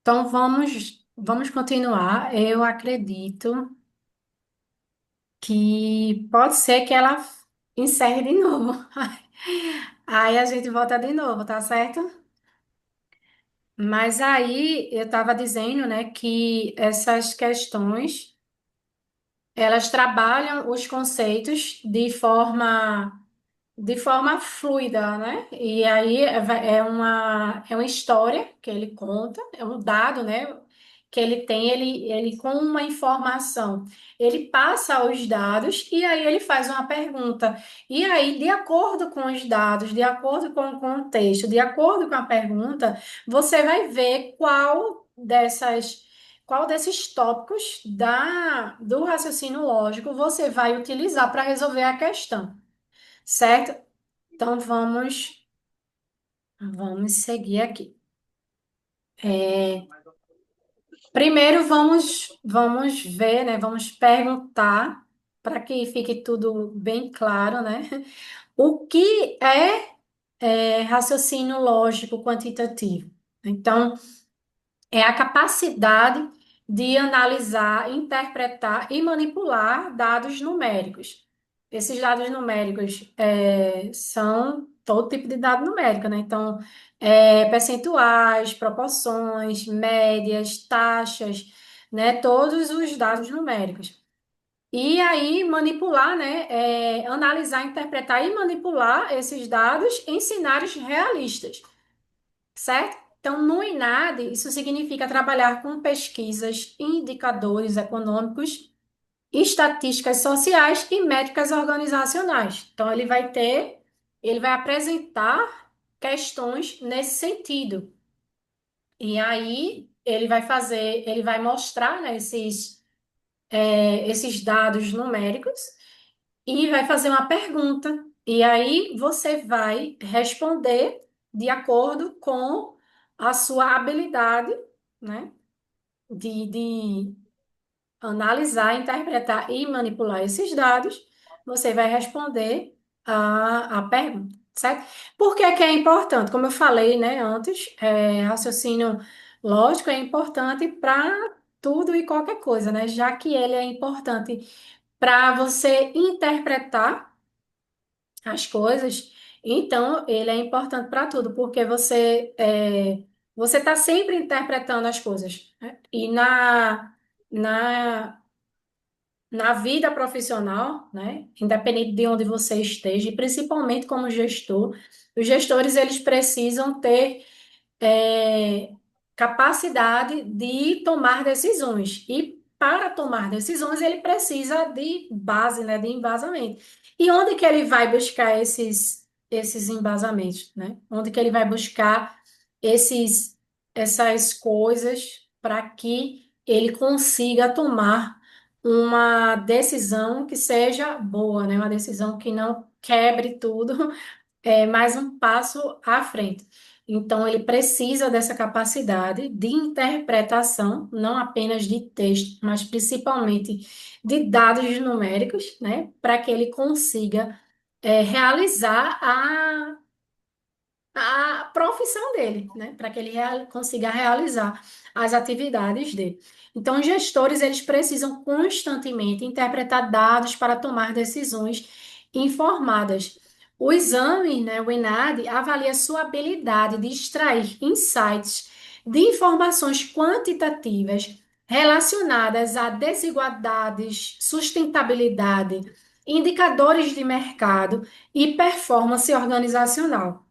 Então vamos continuar. Eu acredito que pode ser que ela encerre de novo. Aí a gente volta de novo, tá certo? Mas aí eu estava dizendo, né, que essas questões elas trabalham os conceitos de forma fluida, né? E aí é uma história que ele conta, é um dado, né? Que ele tem, ele com uma informação, ele passa os dados e aí ele faz uma pergunta. E aí, de acordo com os dados, de acordo com o contexto, de acordo com a pergunta, você vai ver qual desses tópicos do raciocínio lógico você vai utilizar para resolver a questão, certo? Então vamos seguir aqui. Primeiro vamos ver, né? Vamos perguntar para que fique tudo bem claro, né? O que é raciocínio lógico quantitativo? Então, é a capacidade de analisar, interpretar e manipular dados numéricos. Esses dados numéricos são todo tipo de dado numérico, né? Então, percentuais, proporções, médias, taxas, né? Todos os dados numéricos. E aí, manipular, né? Analisar, interpretar e manipular esses dados em cenários realistas, certo? Então, no INAD, isso significa trabalhar com pesquisas, indicadores econômicos, estatísticas sociais e métricas organizacionais. Então, ele vai apresentar questões nesse sentido. E aí, ele vai mostrar, né, esses dados numéricos e vai fazer uma pergunta. E aí você vai responder de acordo com a sua habilidade, né? De analisar, interpretar e manipular esses dados. Você vai responder a pergunta, certo? Por que que é importante? Como eu falei, né, antes, raciocínio lógico é importante para tudo e qualquer coisa, né? Já que ele é importante para você interpretar as coisas, então ele é importante para tudo, porque você está sempre interpretando as coisas, né? E na, na vida profissional, né? Independente de onde você esteja, e principalmente como gestor, os gestores eles precisam ter capacidade de tomar decisões. E para tomar decisões, ele precisa de base, né, de embasamento. E onde que ele vai buscar esses embasamentos, né? Onde que ele vai buscar essas coisas para que ele consiga tomar uma decisão que seja boa, né? Uma decisão que não quebre tudo, mais um passo à frente. Então, ele precisa dessa capacidade de interpretação, não apenas de texto, mas principalmente de dados numéricos, né, para que ele consiga realizar a profissão dele, né, para que ele consiga realizar as atividades dele. Então, os gestores, eles precisam constantemente interpretar dados para tomar decisões informadas. O exame, né, o ENAD, avalia sua habilidade de extrair insights de informações quantitativas relacionadas a desigualdades, sustentabilidade, indicadores de mercado e performance organizacional.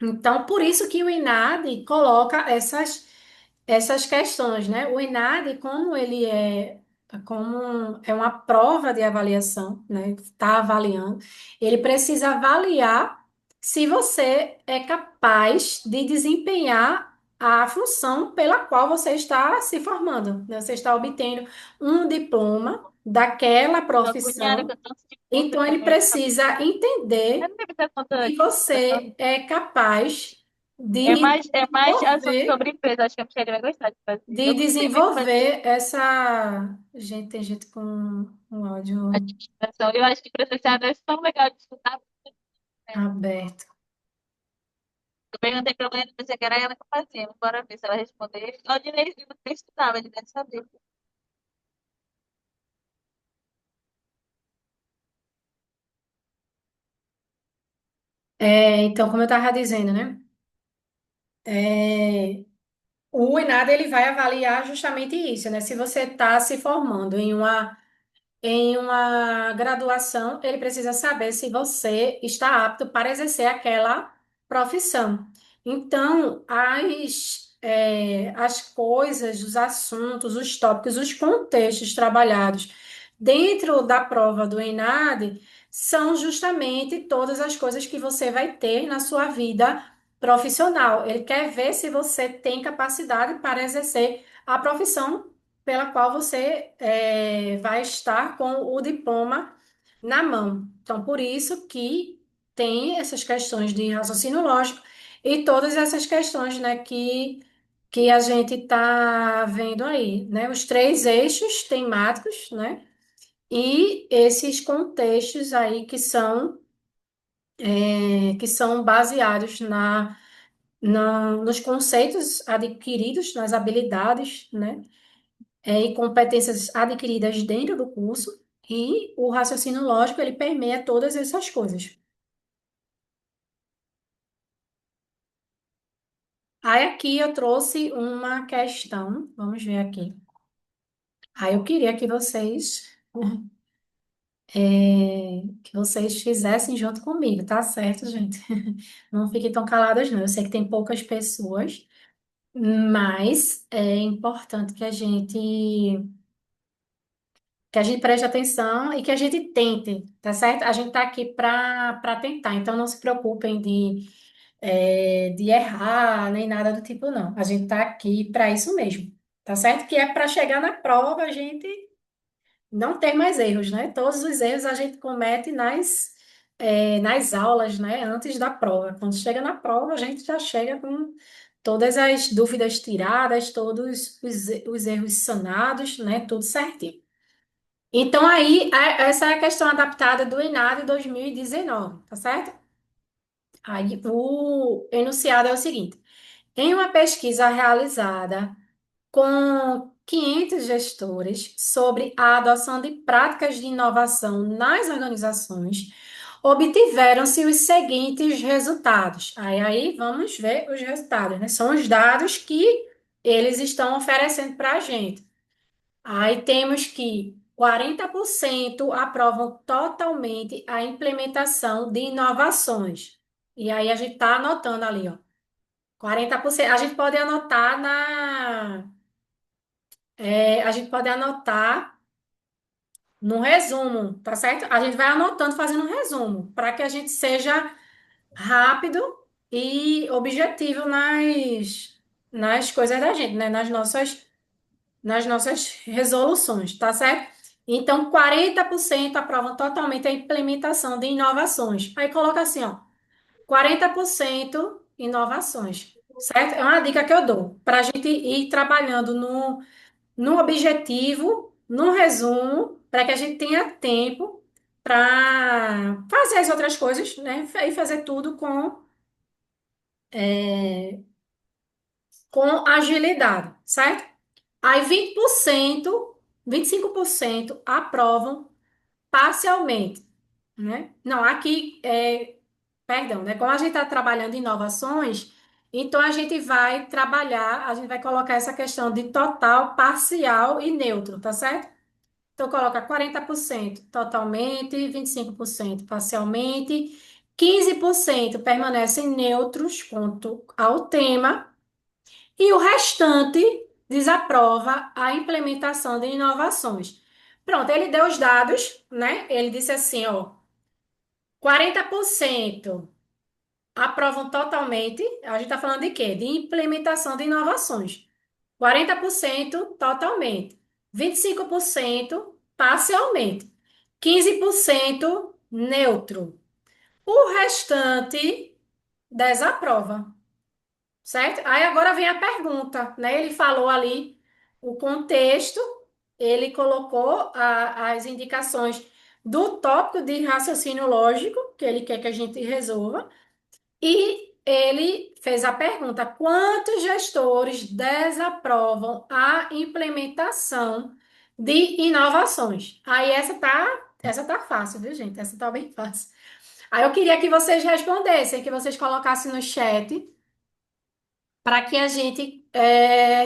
Então, por isso que o INAD coloca essas questões, né? O INAD, como é uma prova de avaliação, né? Está avaliando, ele precisa avaliar se você é capaz de desempenhar a função pela qual você está se formando, né? Você está obtendo um diploma daquela Tô agoniada com profissão, o tanto de conta então que eu ele tenho que fazer. precisa Eu entender não lembro da conta. se você é capaz de É mais assunto desenvolver, sobre empresa. Acho que a Michelle vai gostar de fazer. de Eu gostei muito de fazer desenvolver essa. Gente, tem gente com um áudio administração. Eu acho que professor é tão legal de escutar. Né? aberto. Eu perguntei pra mulher, pensei que era ela que fazia. Bora ver se ela responder. O Dinei não estudava, ele deve saber. Então, como eu estava dizendo, né? É, o ENAD ele vai avaliar justamente isso, né? Se você está se formando em uma graduação, ele precisa saber se você está apto para exercer aquela profissão. Então, as coisas, os assuntos, os tópicos, os contextos trabalhados dentro da prova do ENAD são justamente todas as coisas que você vai ter na sua vida profissional. Ele quer ver se você tem capacidade para exercer a profissão pela qual você vai estar com o diploma na mão. Então, por isso que tem essas questões de raciocínio lógico e todas essas questões, né, que a gente está vendo aí, né? Os três eixos temáticos, né? E esses contextos aí que são baseados nos conceitos adquiridos, nas habilidades, né? E competências adquiridas dentro do curso, e o raciocínio lógico, ele permeia todas essas coisas. Aí aqui eu trouxe uma questão, vamos ver aqui. Aí eu queria que vocês fizessem junto comigo, tá certo, gente? Não fiquem tão caladas, não. Eu sei que tem poucas pessoas, mas é importante que a gente preste atenção e que a gente tente, tá certo? A gente tá aqui para tentar, então não se preocupem de errar, nem nada do tipo, não. A gente tá aqui para isso mesmo, tá certo? Que é para chegar na prova a gente não ter mais erros, né? Todos os erros a gente comete nas aulas, né? Antes da prova. Quando chega na prova, a gente já chega com todas as dúvidas tiradas, todos os erros sanados, né? Tudo certinho. Então, aí, essa é a questão adaptada do ENAD 2019, tá certo? Aí, o enunciado é o seguinte: em uma pesquisa realizada com 500 gestores sobre a adoção de práticas de inovação nas organizações, obtiveram-se os seguintes resultados. Aí vamos ver os resultados, né? São os dados que eles estão oferecendo para a gente. Aí temos que 40% aprovam totalmente a implementação de inovações. E aí a gente está anotando ali, ó. 40%. A gente pode anotar no resumo, tá certo? A gente vai anotando, fazendo um resumo, para que a gente seja rápido e objetivo nas coisas da gente, né? Nas nossas resoluções, tá certo? Então, 40% aprovam totalmente a implementação de inovações. Aí coloca assim, ó, 40% inovações, certo? É uma dica que eu dou para a gente ir trabalhando no objetivo, no resumo, para que a gente tenha tempo para fazer as outras coisas, né? E fazer tudo com agilidade, certo? Aí 25% aprovam parcialmente, né? Não, aqui, perdão, né? Como a gente está trabalhando em inovações, então a gente vai colocar essa questão de total, parcial e neutro, tá certo? Então, coloca 40% totalmente, 25% parcialmente, 15% permanecem neutros quanto ao tema, e o restante desaprova a implementação de inovações. Pronto, ele deu os dados, né? Ele disse assim, ó, 40% aprovam totalmente. A gente está falando de quê? De implementação de inovações. 40% totalmente. 25% parcialmente. 15% neutro. O restante desaprova. Certo? Aí agora vem a pergunta, né? Ele falou ali o contexto, ele colocou as indicações do tópico de raciocínio lógico, que ele quer que a gente resolva, e ele fez a pergunta: quantos gestores desaprovam a implementação de inovações? Aí essa tá fácil, viu, gente? Essa tá bem fácil. Aí eu queria que vocês respondessem, que vocês colocassem no chat para que a gente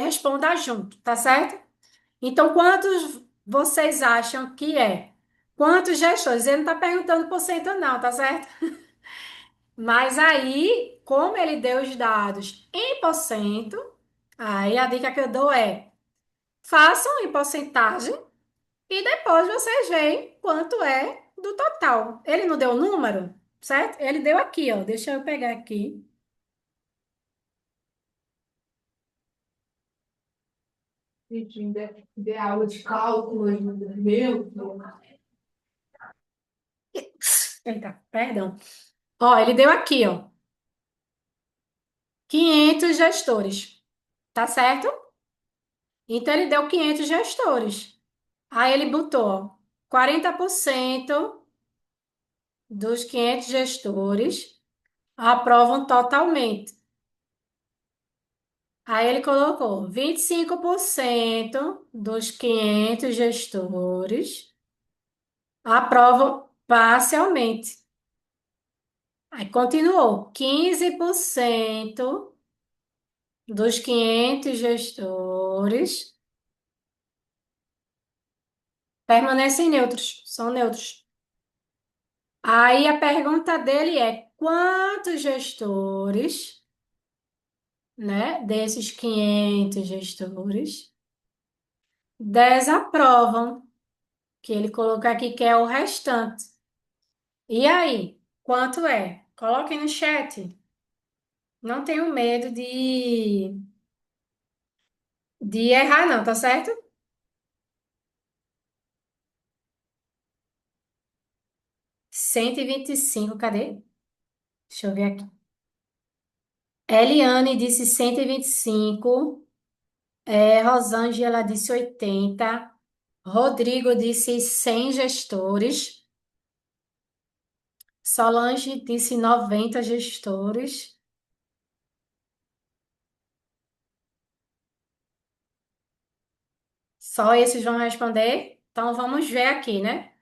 responda junto, tá certo? Então, quantos vocês acham que é? Quantos gestores? Ele não está perguntando por cento, não, tá certo? Mas aí, como ele deu os dados em porcento, aí a dica que eu dou é: façam em porcentagem e depois vocês veem quanto é do total. Ele não deu o número, certo? Ele deu aqui, ó. Deixa eu pegar aqui. Gente, de aula de cálculo, meu Deus. Eita, perdão. Ó, ele deu aqui, ó, 500 gestores, tá certo? Então ele deu 500 gestores. Aí ele botou, ó, 40% dos 500 gestores aprovam totalmente. Aí ele colocou 25% dos 500 gestores aprovam parcialmente. Aí continuou, 15% dos 500 gestores permanecem neutros, são neutros. Aí a pergunta dele é: quantos gestores, né, desses 500 gestores, desaprovam? Que ele colocou aqui que é o restante. E aí, quanto é? Coloquem no chat. Não tenho medo de errar, não, tá certo? 125, cadê? Deixa eu ver aqui. Eliane disse 125. Rosângela disse 80. Rodrigo disse 100 gestores. Solange disse 90 gestores. Só esses vão responder? Então vamos ver aqui, né?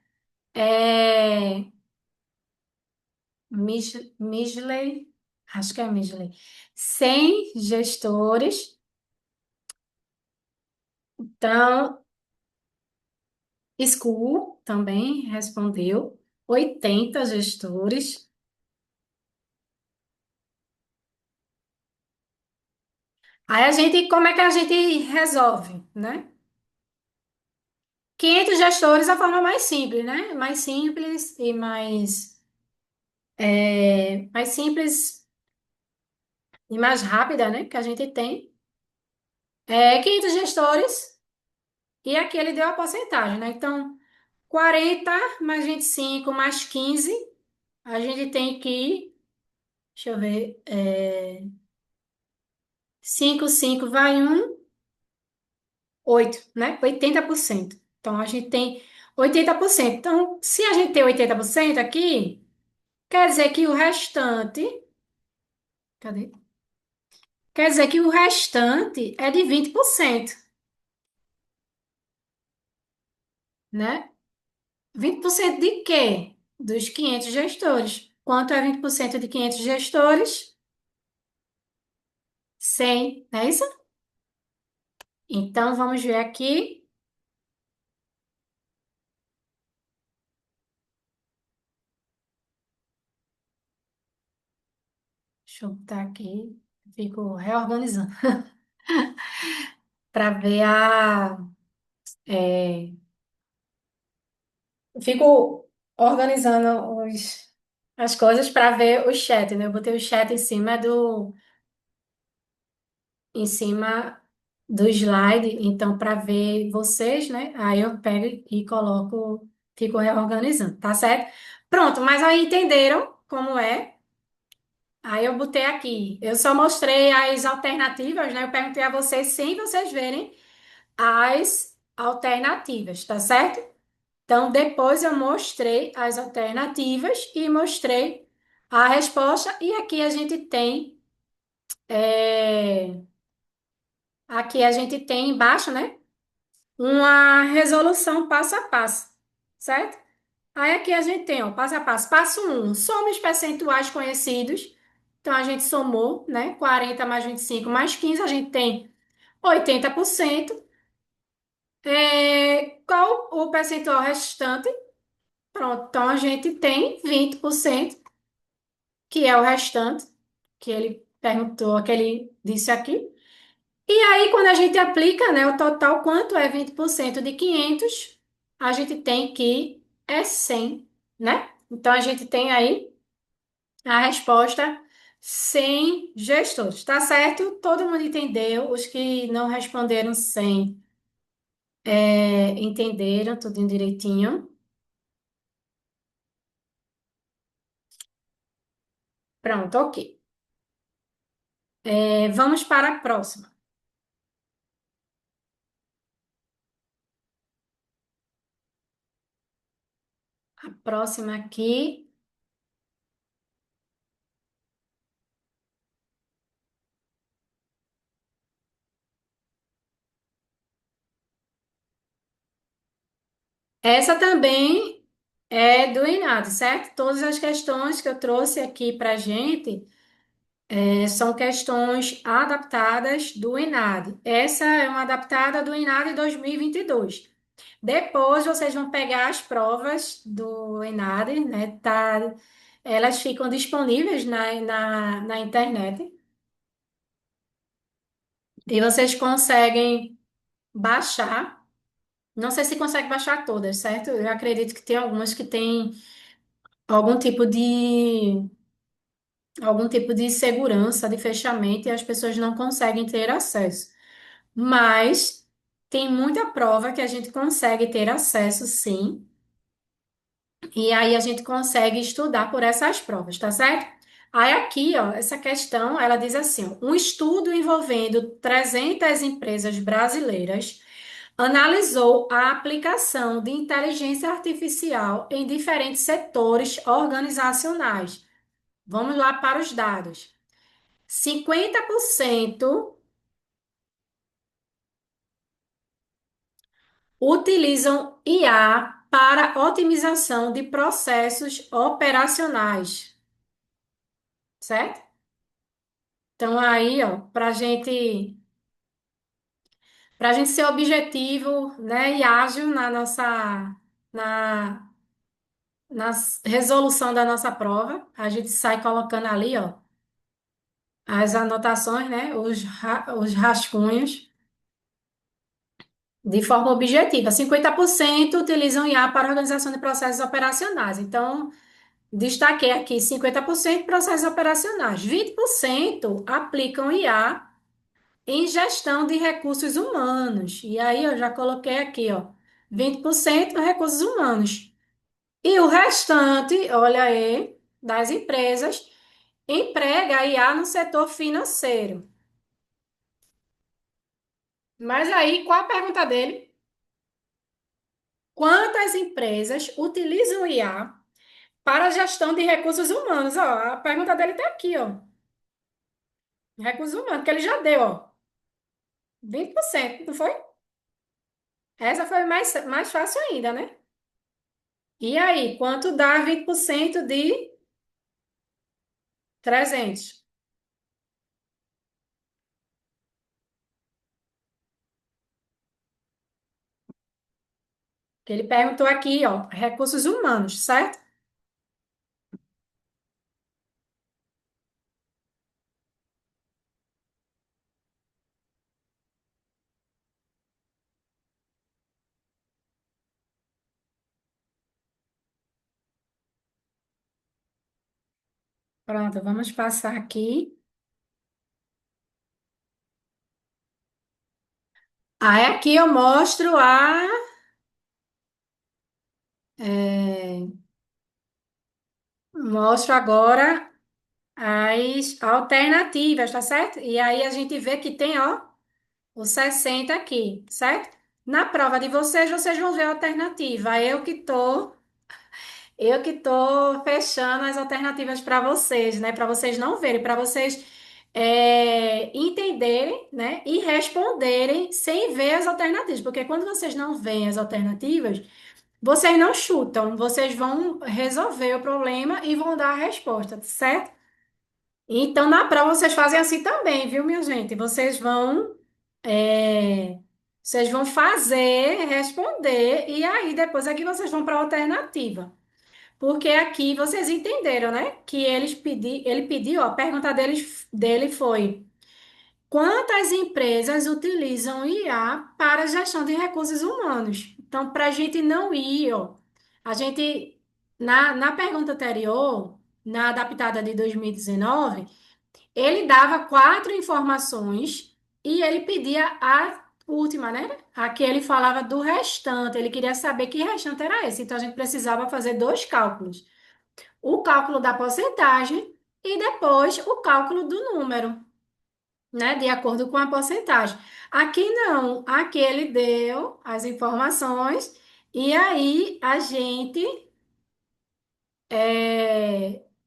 É, Misley, acho que é Misley. 100 gestores. Então, School também respondeu. 80 gestores. Aí como é que a gente resolve, né? 500 gestores é a forma mais simples, né? Mais simples e mais simples e mais rápida, né? Que a gente tem. 500 gestores e aqui ele deu a porcentagem, né? Então, 40 mais 25 mais 15, a gente tem que, deixa eu ver, 5 vai 8, né? 80%. Então, a gente tem 80%. Então, se a gente tem 80% aqui, quer dizer que o restante, cadê? Quer dizer que o restante é de 20%, né? 20% de quê? Dos 500 gestores. Quanto é 20% de 500 gestores? 100, não é isso? Então, vamos ver aqui. Deixa eu botar aqui. Fico reorganizando para ver Fico organizando as coisas para ver o chat, né? Eu botei o chat em cima do slide, então para ver vocês, né? Aí eu pego e coloco, fico reorganizando, tá certo? Pronto, mas aí entenderam como é? Aí eu botei aqui. Eu só mostrei as alternativas, né? Eu perguntei a vocês sem vocês verem as alternativas, tá certo? Então depois eu mostrei as alternativas e mostrei a resposta, e aqui a gente tem, aqui a gente tem embaixo, né? Uma resolução passo a passo, certo? Aí aqui a gente tem, ó, passo a passo. Passo um, some os percentuais conhecidos. Então a gente somou, né? 40 mais 25 mais 15, a gente tem 80%. Qual o percentual restante? Pronto, então a gente tem 20%, que é o restante, que ele perguntou, que ele disse aqui. E aí, quando a gente aplica, né, o total, quanto é 20% de 500? A gente tem que é 100, né? Então, a gente tem aí a resposta 100 gestores, tá certo? Todo mundo entendeu, os que não responderam 100 entenderam tudo direitinho. Pronto, ok. Vamos para a próxima. A próxima aqui. Essa também é do Enadio, certo? Todas as questões que eu trouxe aqui para gente são questões adaptadas do Enadio. Essa é uma adaptada do Enadio 2022. Depois vocês vão pegar as provas do Enadio, né? Tá, elas ficam disponíveis na internet e vocês conseguem baixar. Não sei se consegue baixar todas, certo? Eu acredito que tem algumas que têm algum tipo de segurança, de fechamento, e as pessoas não conseguem ter acesso. Mas tem muita prova que a gente consegue ter acesso, sim, e aí a gente consegue estudar por essas provas, tá certo? Aí aqui, ó, essa questão, ela diz assim, ó, um estudo envolvendo 300 empresas brasileiras analisou a aplicação de inteligência artificial em diferentes setores organizacionais. Vamos lá para os dados. 50% utilizam IA para otimização de processos operacionais, certo? Então, aí, ó, para gente ser objetivo, né, e ágil na, na resolução da nossa prova, a gente sai colocando ali, ó, as anotações, né, os rascunhos, de forma objetiva. 50% utilizam IA para organização de processos operacionais. Então, destaquei aqui 50% processos operacionais. 20% aplicam IA em gestão de recursos humanos. E aí eu já coloquei aqui, ó, 20% recursos humanos. E o restante, olha aí, das empresas, emprega a IA no setor financeiro. Mas aí, qual a pergunta dele? Quantas empresas utilizam IA para a gestão de recursos humanos? Ó, a pergunta dele está aqui, ó. Recursos humanos, que ele já deu, ó. 20%, não foi? Essa foi mais fácil ainda, né? E aí, quanto dá 20% de 300? Que ele perguntou aqui, ó, recursos humanos, certo? Pronto, vamos passar aqui. Aí aqui eu mostro mostro agora as alternativas, tá certo? E aí a gente vê que tem, ó, o 60 aqui, certo? Na prova de vocês, vocês vão ver a alternativa. Eu que tô Eu que estou fechando as alternativas para vocês, né? Para vocês não verem, para vocês entenderem, né? E responderem sem ver as alternativas. Porque quando vocês não veem as alternativas, vocês não chutam, vocês vão resolver o problema e vão dar a resposta, certo? Então, na prova, vocês fazem assim também, viu, minha gente? É, vocês vão fazer, responder, e aí depois aqui vocês vão para a alternativa. Porque aqui vocês entenderam, né? Que ele pediu, ó, a pergunta dele foi: quantas empresas utilizam IA para gestão de recursos humanos? Então, para a gente não ir, ó, a gente, na pergunta anterior, na adaptada de 2019, ele dava quatro informações e ele pedia a última, né? Aqui ele falava do restante, ele queria saber que restante era esse. Então, a gente precisava fazer dois cálculos: o cálculo da porcentagem e depois o cálculo do número, né? De acordo com a porcentagem. Aqui não, aqui ele deu as informações e aí a gente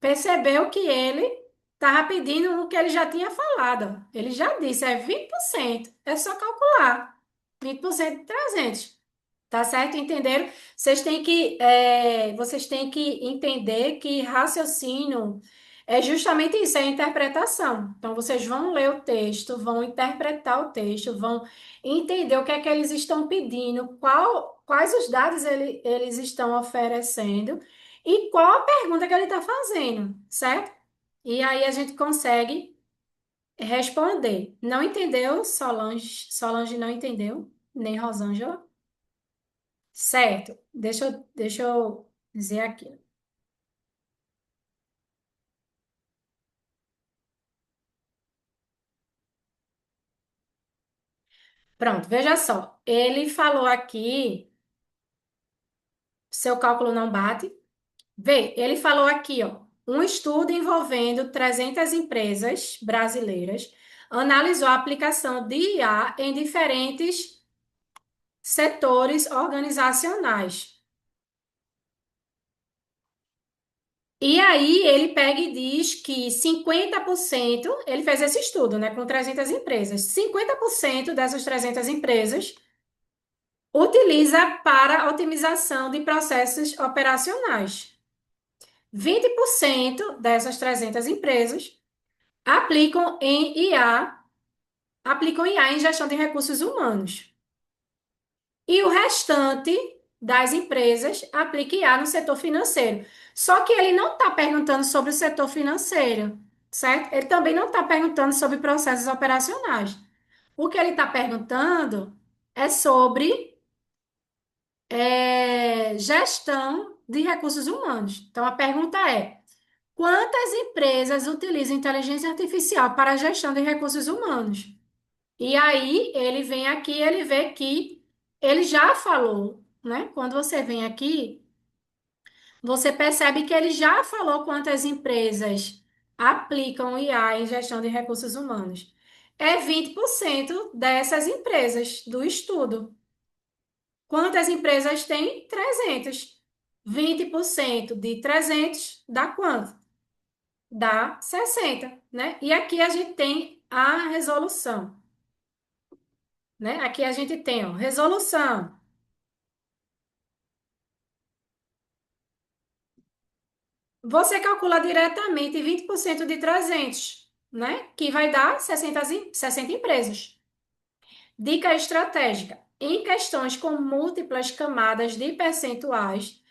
percebeu que ele estava pedindo o que ele já tinha falado. Ele já disse, é 20%. É só calcular. 20% de 300. Tá certo? Entenderam? Vocês têm que entender que raciocínio é justamente isso, é a interpretação. Então, vocês vão ler o texto, vão interpretar o texto, vão entender o que é que eles estão pedindo, quais os dados eles estão oferecendo e qual a pergunta que ele está fazendo, certo? E aí a gente consegue responder. Não entendeu, Solange? Solange não entendeu, nem Rosângela? Certo, deixa eu dizer aqui. Pronto, veja só. Ele falou aqui, seu cálculo não bate. Vê, ele falou aqui, ó, um estudo envolvendo 300 empresas brasileiras analisou a aplicação de IA em diferentes setores organizacionais. E aí ele pega e diz que 50%, ele fez esse estudo, né, com 300 empresas. 50% dessas 300 empresas utiliza para otimização de processos operacionais. 20% dessas 300 empresas aplicam em IA, aplicam IA em gestão de recursos humanos. E o restante das empresas aplica IA no setor financeiro. Só que ele não está perguntando sobre o setor financeiro, certo? Ele também não está perguntando sobre processos operacionais. O que ele está perguntando é sobre gestão de recursos humanos. Então, a pergunta é: quantas empresas utilizam inteligência artificial para a gestão de recursos humanos? E aí, ele vem aqui, ele vê que ele já falou, né? Quando você vem aqui, você percebe que ele já falou quantas empresas aplicam IA em gestão de recursos humanos. É 20% dessas empresas do estudo. Quantas empresas tem? 300. 20% de 300 dá quanto? Dá 60, né? E aqui a gente tem a resolução, né? Aqui a gente tem, ó, resolução. Você calcula diretamente 20% de 300, né? Que vai dar 60 empresas. Dica estratégica. Em questões com múltiplas camadas de percentuais,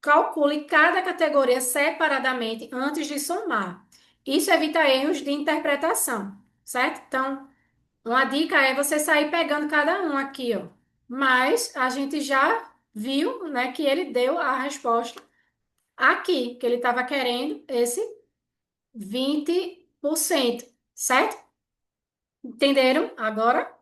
calcule cada categoria separadamente antes de somar. Isso evita erros de interpretação, certo? Então, uma dica é você sair pegando cada um aqui, ó. Mas a gente já viu, né, que ele deu a resposta aqui, que ele estava querendo esse 20%, certo? Entenderam agora?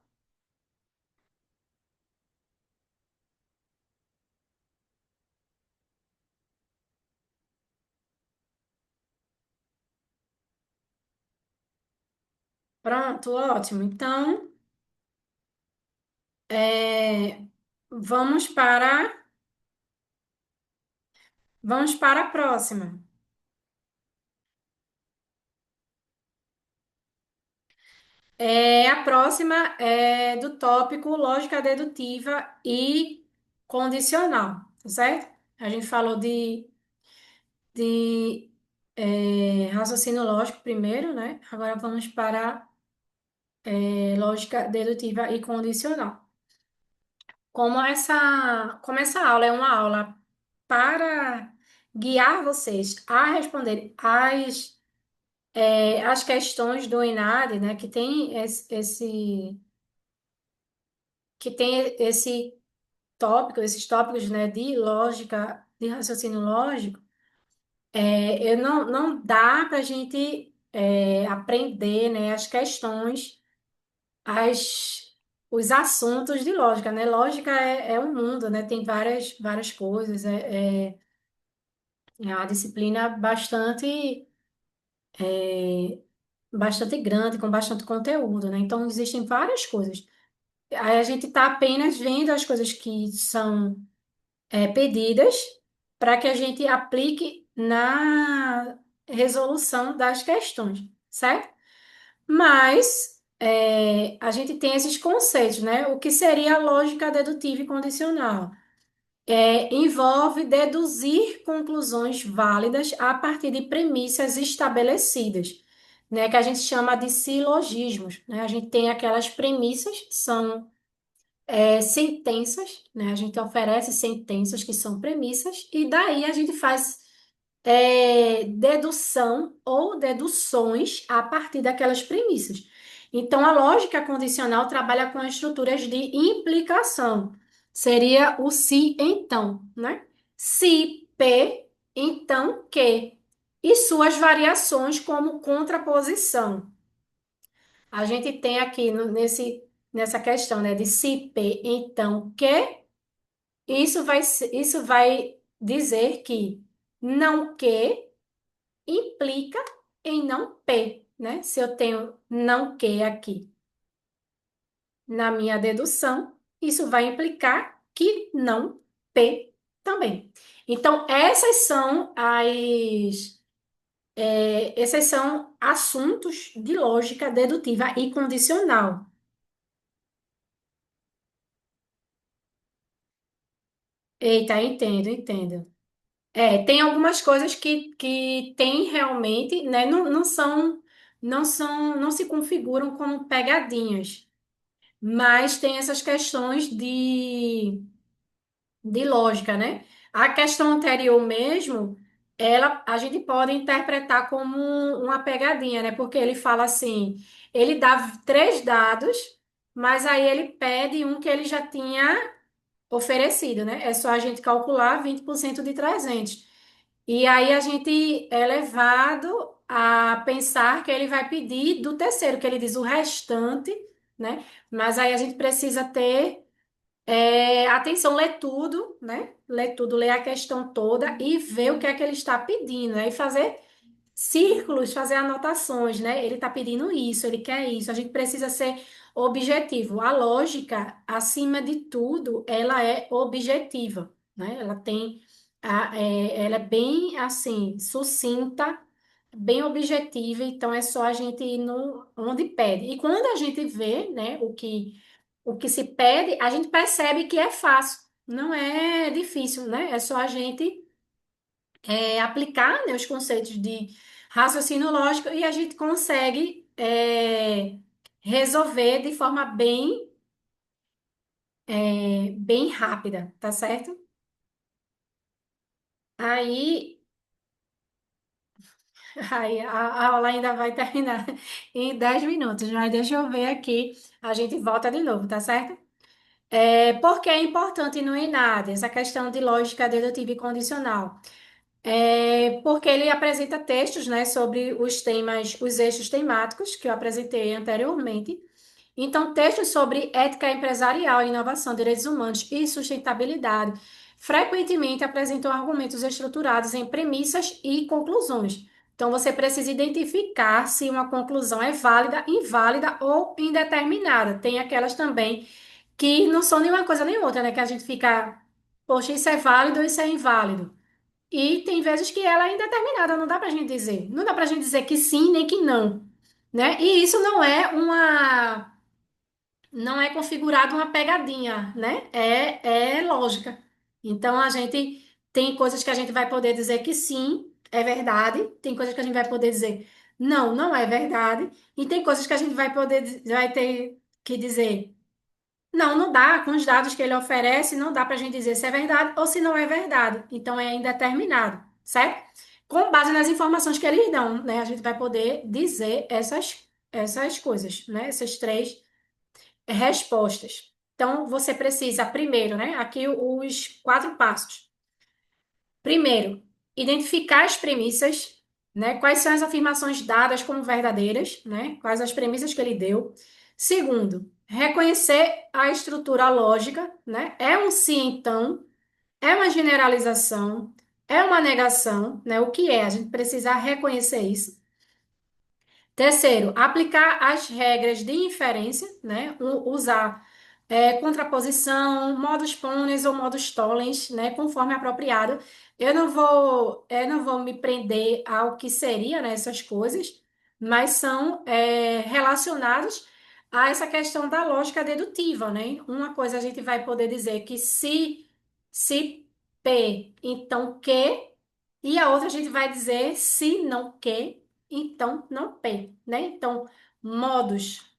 Pronto, ótimo. Então, é, vamos para Vamos para a próxima. A próxima é do tópico lógica dedutiva e condicional, tá certo? A gente falou de raciocínio lógico primeiro, né? Agora vamos para lógica dedutiva e condicional. Como essa aula é uma aula para guiar vocês a responder as questões do ENAD, né? Que tem esse tópico, esses tópicos, né, de lógica, de raciocínio lógico, não dá para a gente aprender, né, as questões, os assuntos de lógica, né? Lógica é um mundo, né? Tem várias coisas, é uma disciplina bastante grande, com bastante conteúdo, né? Então, existem várias coisas. Aí a gente está apenas vendo as coisas que são pedidas para que a gente aplique na resolução das questões, certo? Mas a gente tem esses conceitos, né? O que seria a lógica dedutiva e condicional? Envolve deduzir conclusões válidas a partir de premissas estabelecidas, né? Que a gente chama de silogismos, né? A gente tem aquelas premissas, são sentenças, né? A gente oferece sentenças que são premissas, e daí a gente faz dedução ou deduções a partir daquelas premissas. Então, a lógica condicional trabalha com estruturas de implicação. Seria o se então, né? Se P, então que. E suas variações como contraposição. A gente tem aqui nessa questão, né, de se P, então que, isso vai dizer que não que implica em não P, né? Se eu tenho não que aqui na minha dedução, isso vai implicar que não P também. Então, esses são assuntos de lógica dedutiva e condicional. Eita, entendo, entendo. Tem algumas coisas que tem realmente, né? Não se configuram como pegadinhas. Mas tem essas questões de lógica, né? A questão anterior mesmo, a gente pode interpretar como uma pegadinha, né? Porque ele fala assim, ele dá três dados, mas aí ele pede um que ele já tinha oferecido, né? É só a gente calcular 20% de 300. E aí a gente é levado a pensar que ele vai pedir do terceiro, que ele diz o restante, né? Mas aí a gente precisa ter atenção, ler tudo, né? Ler tudo, ler a questão toda e ver o que é que ele está pedindo, né? E fazer círculos, fazer anotações, né? Ele está pedindo isso, ele quer isso. A gente precisa ser objetivo. A lógica, acima de tudo, ela é objetiva, né? Ela é bem assim, sucinta, bem objetiva. Então é só a gente ir no onde pede. E quando a gente vê, né, o que se pede, a gente percebe que é fácil. Não é difícil, né? É só a gente aplicar, né, os conceitos de raciocínio lógico e a gente consegue resolver de forma bem rápida, tá certo? Aí, aí a aula ainda vai terminar em 10 minutos, mas deixa eu ver aqui, a gente volta de novo, tá certo? Por que é importante no ENAD essa questão de lógica dedutiva e condicional? Porque ele apresenta textos, né, sobre os temas, os eixos temáticos que eu apresentei anteriormente. Então, textos sobre ética empresarial, inovação, direitos humanos e sustentabilidade frequentemente apresentam argumentos estruturados em premissas e conclusões. Então, você precisa identificar se uma conclusão é válida, inválida ou indeterminada. Tem aquelas também que não são nenhuma coisa nem outra, né? Que a gente fica, poxa, isso é válido ou isso é inválido. e tem vezes que ela é indeterminada, não dá pra gente dizer. Não dá pra gente dizer que sim nem que não, né? E isso não é configurado uma pegadinha, né? É lógica. Então a gente tem coisas que a gente vai poder dizer que sim, é verdade, tem coisas que a gente vai poder dizer não, não é verdade, e tem coisas que a gente vai ter que dizer não, não dá, com os dados que ele oferece, não dá para a gente dizer se é verdade ou se não é verdade. Então é indeterminado, certo? Com base nas informações que eles dão, né? A gente vai poder dizer essas coisas, né? Essas três respostas. Então, você precisa, primeiro, né? Aqui os quatro passos. Primeiro, identificar as premissas, né? Quais são as afirmações dadas como verdadeiras, né? Quais as premissas que ele deu. Segundo, reconhecer a estrutura lógica, né? É um sim, então, é uma generalização, é uma negação, né? O que é? A gente precisa reconhecer isso. Terceiro, aplicar as regras de inferência, né? Usar contraposição, modus ponens ou modus tollens, né? Conforme apropriado. Eu não vou me prender ao que seria, né, essas coisas, mas são relacionados a essa questão da lógica dedutiva, né? Uma coisa a gente vai poder dizer que se P, então Q, e a outra a gente vai dizer se não Q, então não P, né? Então, modos,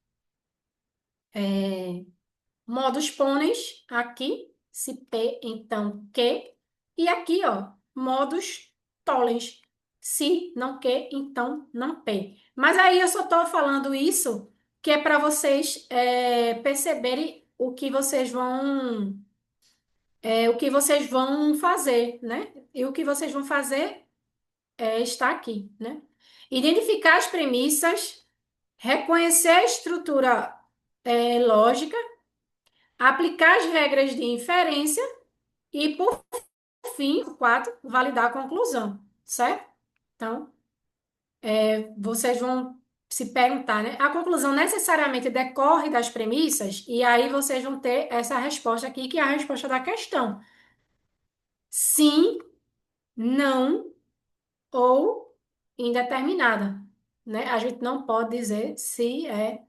modos pones aqui, se P, então Q, e aqui, ó, modos tollens, se não Q, então não P. Mas aí eu só estou falando isso que é para vocês perceberem o que vocês vão fazer, né? E o que vocês vão fazer está aqui, né? Identificar as premissas, reconhecer a estrutura lógica, aplicar as regras de inferência e, por fim, quatro, validar a conclusão, certo? Então, vocês vão se perguntar, né? A conclusão necessariamente decorre das premissas, e aí vocês vão ter essa resposta aqui, que é a resposta da questão. Sim, não ou indeterminada, né? A gente não pode dizer se é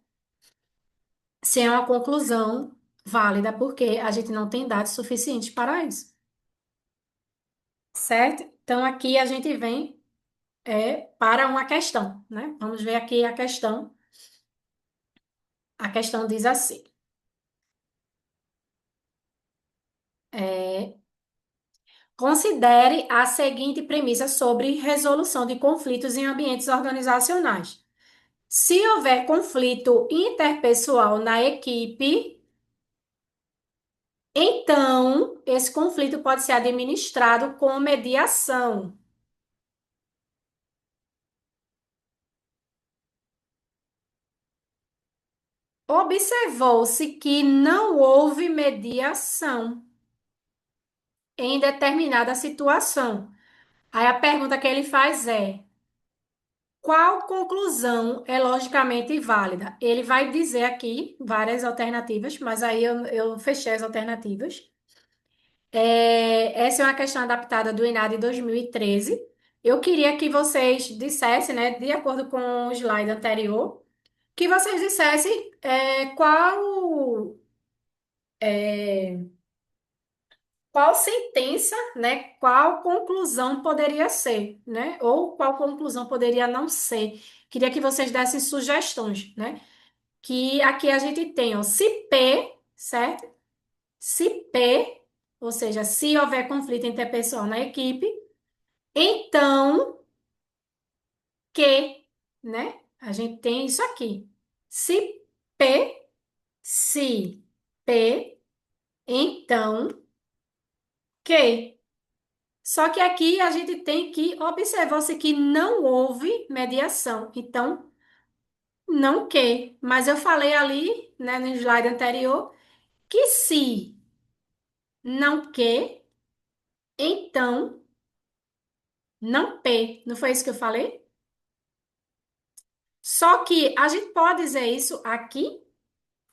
uma conclusão válida, porque a gente não tem dados suficientes para isso, certo? Então aqui a gente vem para uma questão, né? Vamos ver aqui a questão. A questão diz assim: considere a seguinte premissa sobre resolução de conflitos em ambientes organizacionais. Se houver conflito interpessoal na equipe, então, esse conflito pode ser administrado com mediação. Observou-se que não houve mediação em determinada situação. Aí a pergunta que ele faz é: qual conclusão é logicamente válida? Ele vai dizer aqui várias alternativas, mas aí eu fechei as alternativas. Essa é uma questão adaptada do INAD 2013. Eu queria que vocês dissessem, né, de acordo com o slide anterior, que vocês dissessem qual sentença, né, qual conclusão poderia ser, né, ou qual conclusão poderia não ser. Queria que vocês dessem sugestões, né, que aqui a gente tem, ó, se P, certo? Se P, ou seja, se houver conflito interpessoal na equipe, então que, né, a gente tem isso aqui. Se P, se P, então que. Só que aqui a gente tem que observar-se que não houve mediação. Então, não que. Mas eu falei ali, né, no slide anterior, que se não que, então não P. Não foi isso que eu falei? Só que a gente pode dizer isso aqui,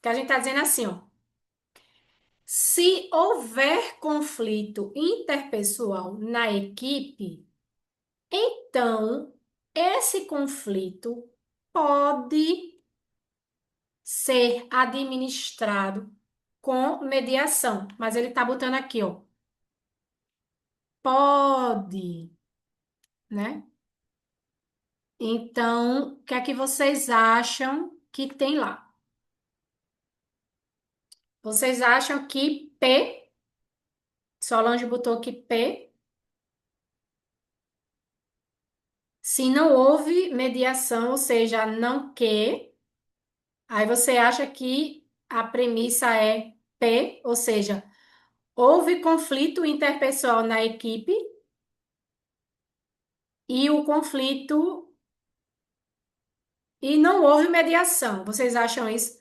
que a gente está dizendo assim, ó. Se houver conflito interpessoal na equipe, então esse conflito pode ser administrado com mediação. Mas ele está botando aqui, ó, pode, né? Então, o que é que vocês acham que tem lá? Vocês acham que P, Solange botou que P, se não houve mediação, ou seja, não que, aí você acha que a premissa é P, ou seja, houve conflito interpessoal na equipe e o conflito e não houve mediação. Vocês acham isso?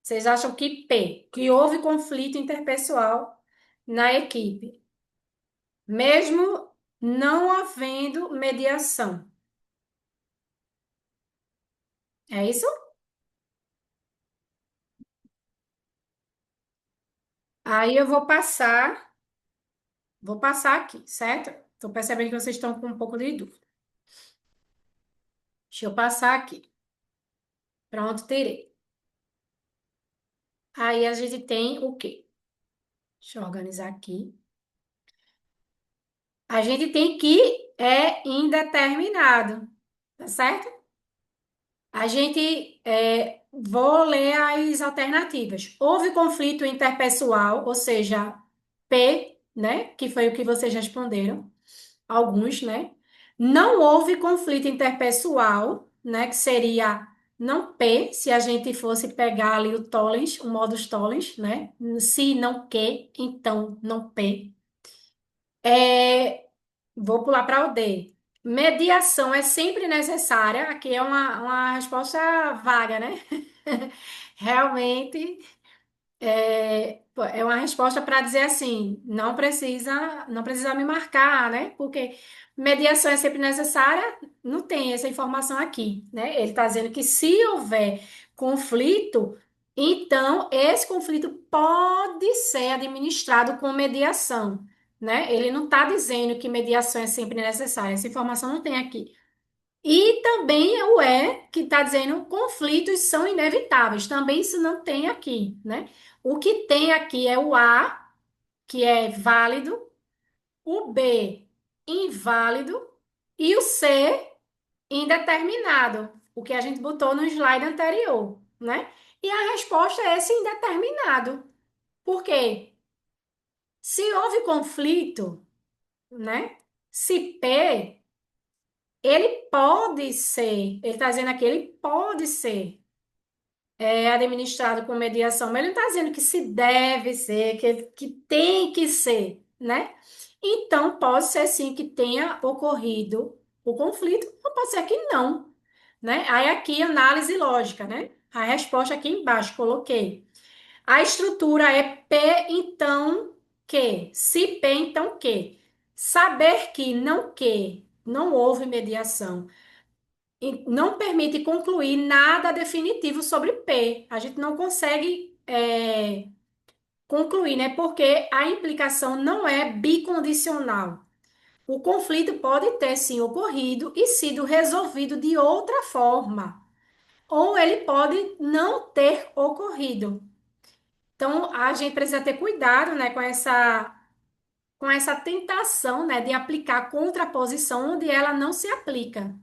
Vocês acham que P, que houve conflito interpessoal na equipe, mesmo não havendo mediação. É isso? Aí eu vou passar aqui, certo? Estou percebendo que vocês estão com um pouco de dúvida. Deixa eu passar aqui. Pronto, terei. Aí a gente tem o quê? Deixa eu organizar aqui. A gente tem que é indeterminado, tá certo? Vou ler as alternativas. Houve conflito interpessoal, ou seja, P, né? Que foi o que vocês responderam, alguns, né? Não houve conflito interpessoal, né? Que seria não P, se a gente fosse pegar ali o Tollens, o modus Tollens, né? Se não que, então não P. É, vou pular para o D. Mediação é sempre necessária. Aqui é uma resposta vaga, né? Realmente é uma resposta para dizer assim, não precisa me marcar, né? Porque mediação é sempre necessária, não tem essa informação aqui, né? Ele está dizendo que se houver conflito, então esse conflito pode ser administrado com mediação, né? Ele não está dizendo que mediação é sempre necessária, essa informação não tem aqui. E também é o E, que está dizendo conflitos são inevitáveis. Também isso não tem aqui, né? O que tem aqui é o A, que é válido, o B, inválido, e o C, indeterminado, o que a gente botou no slide anterior, né? E a resposta é esse indeterminado. Por quê? Se houve conflito, né? Se P, ele pode ser, ele está dizendo aqui, ele pode ser administrado com mediação, mas ele não está dizendo que se deve ser, que tem que ser, né? Então, pode ser sim que tenha ocorrido o conflito, ou pode ser que não, né? Aí aqui, análise lógica, né? A resposta aqui embaixo, coloquei. A estrutura é P, então que. Se P, então que. Saber que não houve mediação e não permite concluir nada definitivo sobre P. A gente não consegue concluir, né? Porque a implicação não é bicondicional. O conflito pode ter sim ocorrido e sido resolvido de outra forma, ou ele pode não ter ocorrido. Então, a gente precisa ter cuidado, né, com essa tentação, né, de aplicar contraposição onde ela não se aplica,